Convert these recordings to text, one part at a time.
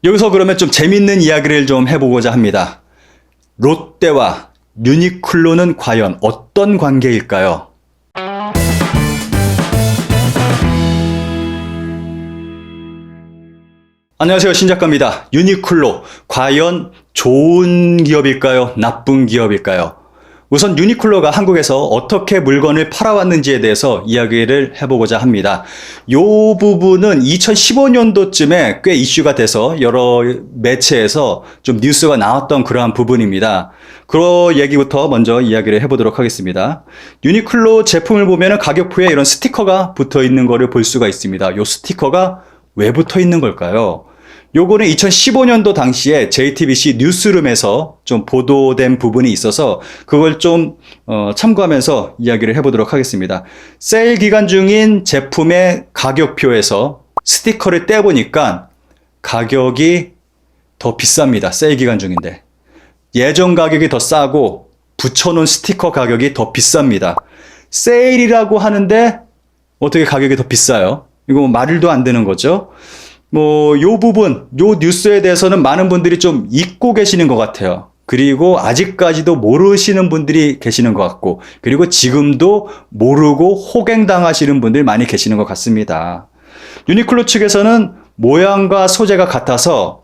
여기서 그러면 좀 재밌는 이야기를 좀 해보고자 합니다. 롯데와 유니클로는 과연 어떤 관계일까요? 안녕하세요, 신작가입니다. 유니클로, 과연 좋은 기업일까요? 나쁜 기업일까요? 우선 유니클로가 한국에서 어떻게 물건을 팔아왔는지에 대해서 이야기를 해보고자 합니다. 이 부분은 2015년도쯤에 꽤 이슈가 돼서 여러 매체에서 좀 뉴스가 나왔던 그러한 부분입니다. 그 얘기부터 먼저 이야기를 해보도록 하겠습니다. 유니클로 제품을 보면 가격표에 이런 스티커가 붙어 있는 거를 볼 수가 있습니다. 이 스티커가 왜 붙어 있는 걸까요? 요거는 2015년도 당시에 JTBC 뉴스룸에서 좀 보도된 부분이 있어서 그걸 좀 참고하면서 이야기를 해보도록 하겠습니다. 세일 기간 중인 제품의 가격표에서 스티커를 떼보니까 가격이 더 비쌉니다. 세일 기간 중인데. 예전 가격이 더 싸고 붙여놓은 스티커 가격이 더 비쌉니다. 세일이라고 하는데 어떻게 가격이 더 비싸요? 이거 말도 안 되는 거죠. 요 부분, 요 뉴스에 대해서는 많은 분들이 좀 잊고 계시는 것 같아요. 그리고 아직까지도 모르시는 분들이 계시는 것 같고, 그리고 지금도 모르고 호갱당하시는 분들 많이 계시는 것 같습니다. 유니클로 측에서는 모양과 소재가 같아서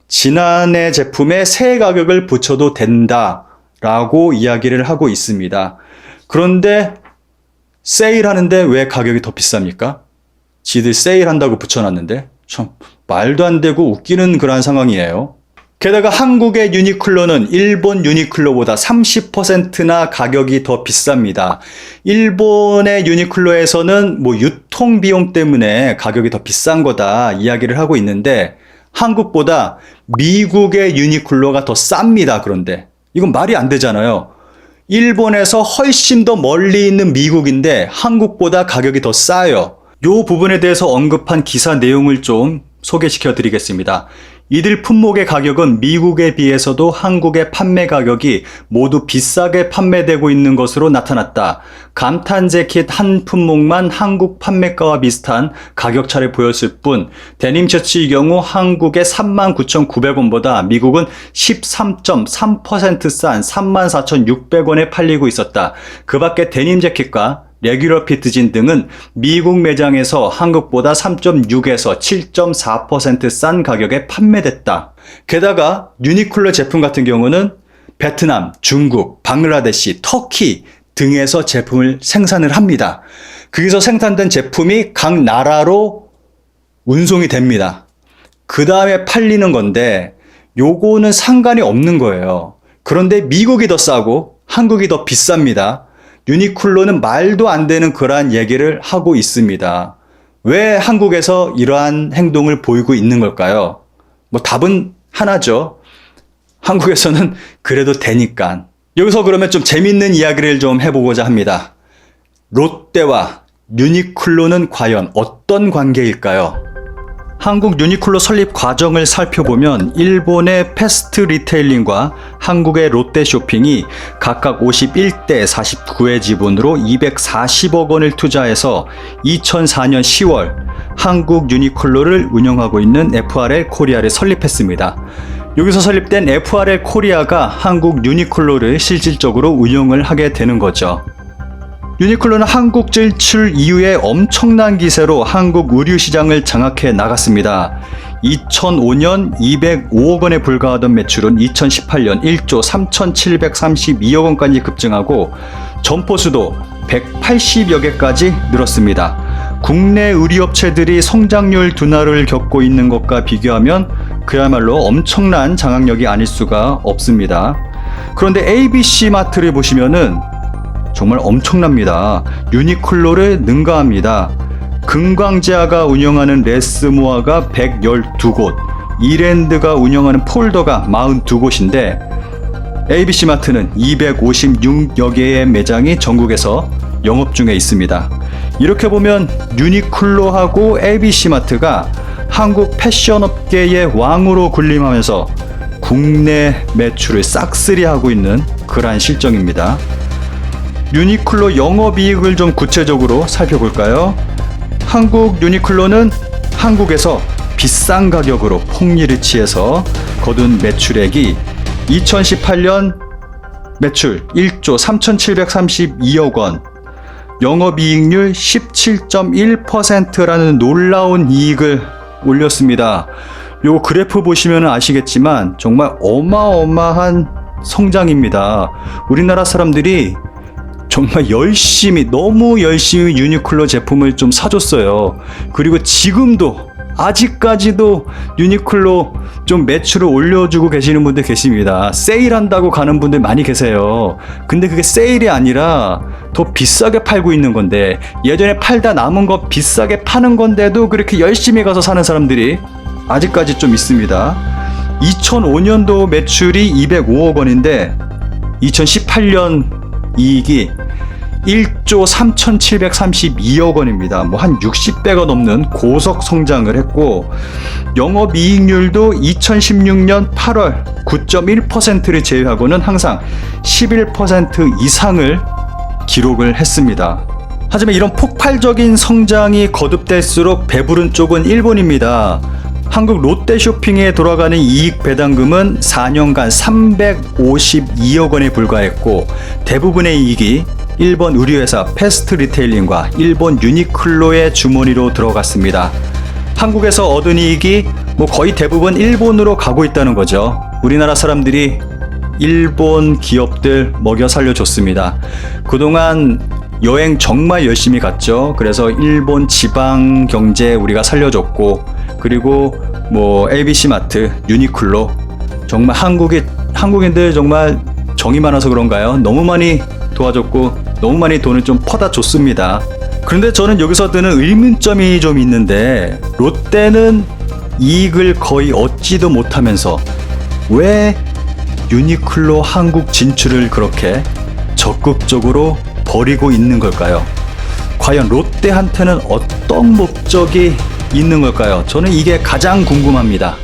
지난해 제품에 새 가격을 붙여도 된다라고 이야기를 하고 있습니다. 그런데 세일하는데 왜 가격이 더 비쌉니까? 지들 세일한다고 붙여놨는데 참 말도 안 되고 웃기는 그러한 상황이에요. 게다가 한국의 유니클로는 일본 유니클로보다 30%나 가격이 더 비쌉니다. 일본의 유니클로에서는 유통 비용 때문에 가격이 더 비싼 거다 이야기를 하고 있는데 한국보다 미국의 유니클로가 더 쌉니다. 그런데 이건 말이 안 되잖아요. 일본에서 훨씬 더 멀리 있는 미국인데 한국보다 가격이 더 싸요. 이 부분에 대해서 언급한 기사 내용을 좀 소개시켜 드리겠습니다. 이들 품목의 가격은 미국에 비해서도 한국의 판매 가격이 모두 비싸게 판매되고 있는 것으로 나타났다. 감탄 재킷 한 품목만 한국 판매가와 비슷한 가격 차를 보였을 뿐 데님 셔츠의 경우 한국의 39,900원보다 미국은 13.3% 싼 34,600원에 팔리고 있었다. 그 밖에 데님 재킷과 레귤러 피트진 등은 미국 매장에서 한국보다 3.6에서 7.4% 싼 가격에 판매됐다. 게다가 유니클로 제품 같은 경우는 베트남, 중국, 방글라데시, 터키 등에서 제품을 생산을 합니다. 거기서 생산된 제품이 각 나라로 운송이 됩니다. 그 다음에 팔리는 건데 요거는 상관이 없는 거예요. 그런데 미국이 더 싸고 한국이 더 비쌉니다. 유니클로는 말도 안 되는 그러한 얘기를 하고 있습니다. 왜 한국에서 이러한 행동을 보이고 있는 걸까요? 답은 하나죠. 한국에서는 그래도 되니까. 여기서 그러면 좀 재밌는 이야기를 좀 해보고자 합니다. 롯데와 유니클로는 과연 어떤 관계일까요? 한국 유니클로 설립 과정을 살펴보면 일본의 패스트 리테일링과 한국의 롯데 쇼핑이 각각 51대 49의 지분으로 240억 원을 투자해서 2004년 10월 한국 유니클로를 운영하고 있는 FRL 코리아를 설립했습니다. 여기서 설립된 FRL 코리아가 한국 유니클로를 실질적으로 운영을 하게 되는 거죠. 유니클로는 한국 진출 이후에 엄청난 기세로 한국 의류 시장을 장악해 나갔습니다. 2005년 205억 원에 불과하던 매출은 2018년 1조 3,732억 원까지 급증하고 점포수도 180여 개까지 늘었습니다. 국내 의류업체들이 성장률 둔화를 겪고 있는 것과 비교하면 그야말로 엄청난 장악력이 아닐 수가 없습니다. 그런데 ABC 마트를 보시면은 정말 엄청납니다. 유니클로를 능가합니다. 금광제아가 운영하는 레스모아가 112곳, 이랜드가 운영하는 폴더가 42곳인데 ABC마트는 256여 개의 매장이 전국에서 영업 중에 있습니다. 이렇게 보면 유니클로하고 ABC마트가 한국 패션업계의 왕으로 군림하면서 국내 매출을 싹쓸이하고 있는 그러한 실정입니다. 유니클로 영업이익을 좀 구체적으로 살펴볼까요? 한국 유니클로는 한국에서 비싼 가격으로 폭리를 취해서 거둔 매출액이 2018년 매출 1조 3,732억 원, 영업이익률 17.1%라는 놀라운 이익을 올렸습니다. 요 그래프 보시면 아시겠지만 정말 어마어마한 성장입니다. 우리나라 사람들이 정말 열심히, 너무 열심히 유니클로 제품을 좀 사줬어요. 그리고 지금도 아직까지도 유니클로 좀 매출을 올려주고 계시는 분들 계십니다. 세일한다고 가는 분들 많이 계세요. 근데 그게 세일이 아니라 더 비싸게 팔고 있는 건데, 예전에 팔다 남은 거 비싸게 파는 건데도 그렇게 열심히 가서 사는 사람들이 아직까지 좀 있습니다. 2005년도 매출이 205억 원인데 2018년 이익이 1조 3,732억 원입니다. 뭐 한 60배가 넘는 고속 성장을 했고, 영업이익률도 2016년 8월 9.1%를 제외하고는 항상 11% 이상을 기록을 했습니다. 하지만 이런 폭발적인 성장이 거듭될수록 배부른 쪽은 일본입니다. 한국 롯데쇼핑에 돌아가는 이익 배당금은 4년간 352억 원에 불과했고, 대부분의 이익이 일본 의류회사 패스트 리테일링과 일본 유니클로의 주머니로 들어갔습니다. 한국에서 얻은 이익이 뭐 거의 대부분 일본으로 가고 있다는 거죠. 우리나라 사람들이 일본 기업들 먹여 살려줬습니다. 그동안 여행 정말 열심히 갔죠. 그래서 일본 지방 경제 우리가 살려줬고, 그리고 뭐 ABC 마트, 유니클로, 정말 한국인들 정말 정이 많아서 그런가요? 너무 많이 도와줬고 너무 많이 돈을 좀 퍼다 줬습니다. 그런데 저는 여기서 드는 의문점이 좀 있는데, 롯데는 이익을 거의 얻지도 못하면서 왜 유니클로 한국 진출을 그렇게 적극적으로 벌이고 있는 걸까요? 과연 롯데한테는 어떤 목적이 있는 걸까요? 저는 이게 가장 궁금합니다.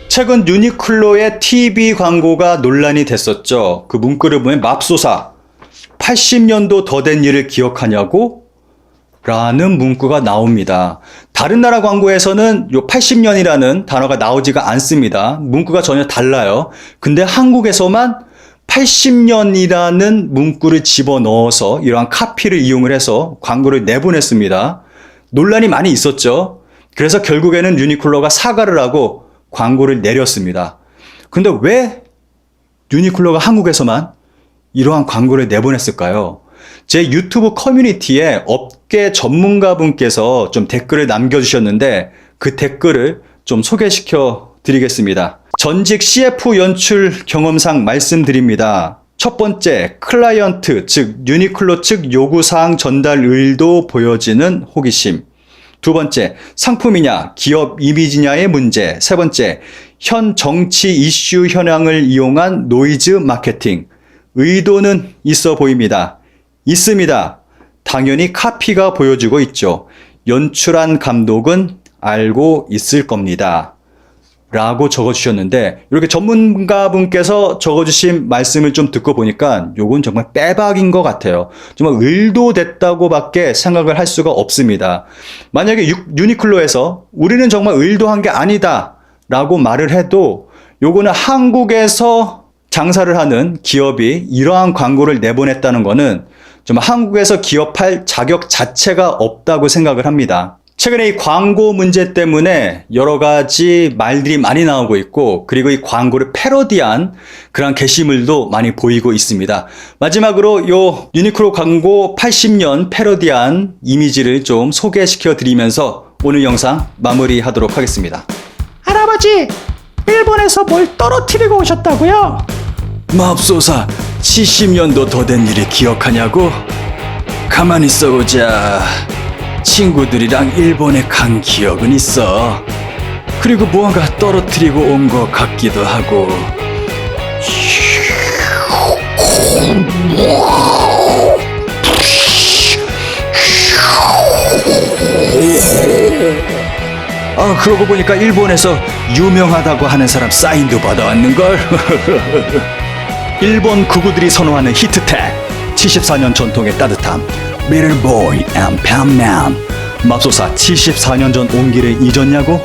최근 유니클로의 TV 광고가 논란이 됐었죠. 그 문구를 보면 맙소사 80년도 더 된 일을 기억하냐고? 라는 문구가 나옵니다. 다른 나라 광고에서는 요 80년이라는 단어가 나오지가 않습니다. 문구가 전혀 달라요. 근데 한국에서만 80년이라는 문구를 집어넣어서 이러한 카피를 이용을 해서 광고를 내보냈습니다. 논란이 많이 있었죠. 그래서 결국에는 유니클로가 사과를 하고 광고를 내렸습니다. 근데 왜 유니클로가 한국에서만 이러한 광고를 내보냈을까요? 제 유튜브 커뮤니티에 업계 전문가분께서 좀 댓글을 남겨주셨는데, 그 댓글을 좀 소개시켜 드리겠습니다. 전직 CF 연출 경험상 말씀드립니다. 첫 번째, 클라이언트 즉 유니클로 측 요구사항 전달 의도 보여지는 호기심. 두 번째, 상품이냐 기업 이미지냐의 문제. 세 번째, 현 정치 이슈 현황을 이용한 노이즈 마케팅. 의도는 있어 보입니다. 있습니다. 당연히 카피가 보여지고 있죠. 연출한 감독은 알고 있을 겁니다. 라고 적어주셨는데, 이렇게 전문가분께서 적어주신 말씀을 좀 듣고 보니까 요건 정말 빼박인 것 같아요. 정말 의도됐다고밖에 생각을 할 수가 없습니다. 만약에 유니클로에서 우리는 정말 의도한 게 아니다 라고 말을 해도, 요거는 한국에서 장사를 하는 기업이 이러한 광고를 내보냈다는 거는 정말 한국에서 기업할 자격 자체가 없다고 생각을 합니다. 최근에 이 광고 문제 때문에 여러 가지 말들이 많이 나오고 있고, 그리고 이 광고를 패러디한 그런 게시물도 많이 보이고 있습니다. 마지막으로 요 유니클로 광고 80년 패러디한 이미지를 좀 소개시켜 드리면서 오늘 영상 마무리하도록 하겠습니다. 할아버지, 일본에서 뭘 떨어뜨리고 오셨다고요? 맙소사 70년도 더 된 일을 기억하냐고? 가만히 있어보자. 친구들이랑 일본에 간 기억은 있어. 그리고 무언가 떨어뜨리고 온 것 같기도 하고. 아, 그러고 보니까 일본에서 유명하다고 하는 사람 사인도 받아왔는걸. 일본 구구들이 선호하는 히트텍, 74년 전통의 따뜻함, 미들보이 앤 팜맨. 맙소사 74년 전 온기를 잊었냐고?